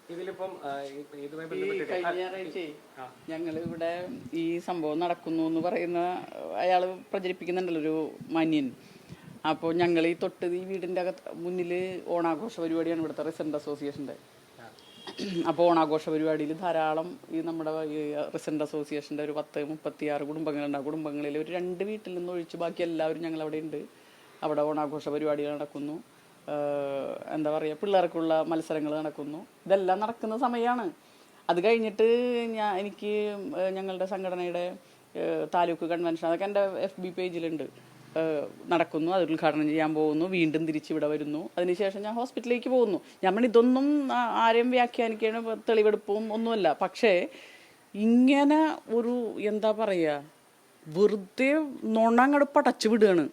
കഴിഞ്ഞ ഞായറാഴ്ച ഞങ്ങൾ ഇവിടെ ഈ സംഭവം നടക്കുന്നു എന്ന് പറയുന്ന അയാൾ പ്രചരിപ്പിക്കുന്നുണ്ടല്ലോ, ഒരു മാന്യൻ. അപ്പോൾ ഞങ്ങൾ ഈ തൊട്ട് ഈ വീടിൻ്റെ മുന്നിൽ ഓണാഘോഷ പരിപാടിയാണ് ഇവിടുത്തെ റെസിഡന്റ് അസോസിയേഷൻ്റെ. അപ്പോൾ ഓണാഘോഷ പരിപാടിയിൽ ധാരാളം ഈ നമ്മുടെ ഈ റെസിഡന്റ് അസോസിയേഷൻ്റെ ഒരു 36 കുടുംബങ്ങളുണ്ട്. ആ കുടുംബങ്ങളിൽ ഒരു 2 വീട്ടിൽ നിന്ന് ഒഴിച്ച് ബാക്കി എല്ലാവരും ഞങ്ങളവിടെ ഉണ്ട്. അവിടെ ഓണാഘോഷ പരിപാടികൾ നടക്കുന്നു, എന്താ പറയുക, പിള്ളേർക്കുള്ള മത്സരങ്ങൾ നടക്കുന്നു. ഇതെല്ലാം നടക്കുന്ന സമയമാണ്. അത് കഴിഞ്ഞിട്ട് എനിക്ക് ഞങ്ങളുടെ സംഘടനയുടെ താലൂക്ക് കൺവെൻഷൻ, അതൊക്കെ എൻ്റെ FB പേജിലുണ്ട്, നടക്കുന്നു. അത് ഉദ്ഘാടനം ചെയ്യാൻ പോകുന്നു. വീണ്ടും തിരിച്ചിവിടെ വരുന്നു. അതിനുശേഷം ഞാൻ ഹോസ്പിറ്റലിലേക്ക് പോകുന്നു. നമ്മൾ ഇതൊന്നും ആരെയും വ്യാഖ്യാനിക്കാനും തെളിവെടുപ്പും ഒന്നുമല്ല. പക്ഷേ ഇങ്ങനെ ഒരു എന്താ പറയുക, വെറുതെ നുണങ്ങട് പടച്ചു വിടുകയാണ്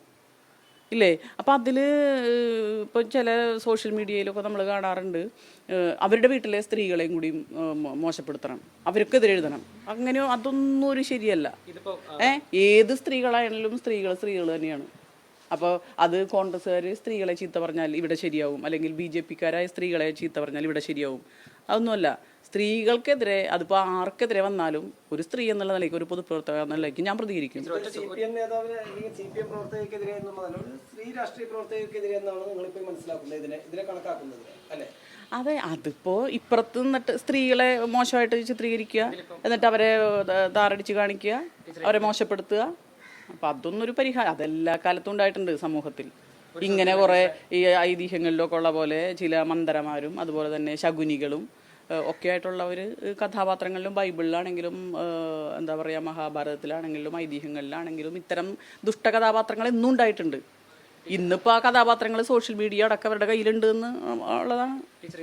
ഇല്ലേ. അപ്പം അതിൽ ഇപ്പോൾ ചില സോഷ്യൽ മീഡിയയിലൊക്കെ നമ്മൾ കാണാറുണ്ട്, അവരുടെ വീട്ടിലെ സ്ത്രീകളെയും കൂടി മോശപ്പെടുത്തണം, അവർക്കെതിരെ എഴുതണം. അങ്ങനെയോ അതൊന്നും ഒരു ശരിയല്ല. ഏത് സ്ത്രീകളായാലും സ്ത്രീകൾ തന്നെയാണ്. അപ്പോൾ അത് കോൺഗ്രസ്സുകാർ സ്ത്രീകളെ ചീത്ത പറഞ്ഞാൽ ഇവിടെ ശരിയാവും, അല്ലെങ്കിൽ BJP-ക്കാരായ സ്ത്രീകളെ ചീത്ത പറഞ്ഞാൽ ഇവിടെ ശരിയാവും. അതൊന്നുമല്ല. സ്ത്രീകൾക്കെതിരെ, അതിപ്പോൾ ആർക്കെതിരെ വന്നാലും ഒരു സ്ത്രീ എന്നുള്ള നിലയ്ക്ക്, ഒരു പൊതുപ്രവർത്തക എന്ന നിലയ്ക്ക് ഞാൻ പ്രതികരിക്കും. അതെ, അതിപ്പോൾ ഇപ്പുറത്ത് നിന്നിട്ട് സ്ത്രീകളെ മോശമായിട്ട് ചിത്രീകരിക്കുക, എന്നിട്ട് അവരെ താറടിച്ച് കാണിക്കുക, അവരെ മോശപ്പെടുത്തുക. അപ്പം അതൊന്നൊരു പരിഹാരം അതെല്ലാ കാലത്തും ഉണ്ടായിട്ടുണ്ട് സമൂഹത്തിൽ. ഇങ്ങനെ കുറേ ഈ ഐതിഹ്യങ്ങളിലൊക്കെ ഉള്ള പോലെ ചില മന്ദരമാരും അതുപോലെ തന്നെ ശകുനികളും ഒക്കെ ആയിട്ടുള്ളവർ കഥാപാത്രങ്ങളിലും ബൈബിളിലാണെങ്കിലും എന്താ പറയുക മഹാഭാരതത്തിലാണെങ്കിലും ഐതിഹ്യങ്ങളിലാണെങ്കിലും ഇത്തരം ദുഷ്ടകഥാപാത്രങ്ങൾ എന്നും ഉണ്ടായിട്ടുണ്ട്. ഇന്നിപ്പോൾ ആ കഥാപാത്രങ്ങൾ സോഷ്യൽ മീഡിയ അടക്കം അവരുടെ കയ്യിലുണ്ട് എന്ന് ഉള്ളതാണ്.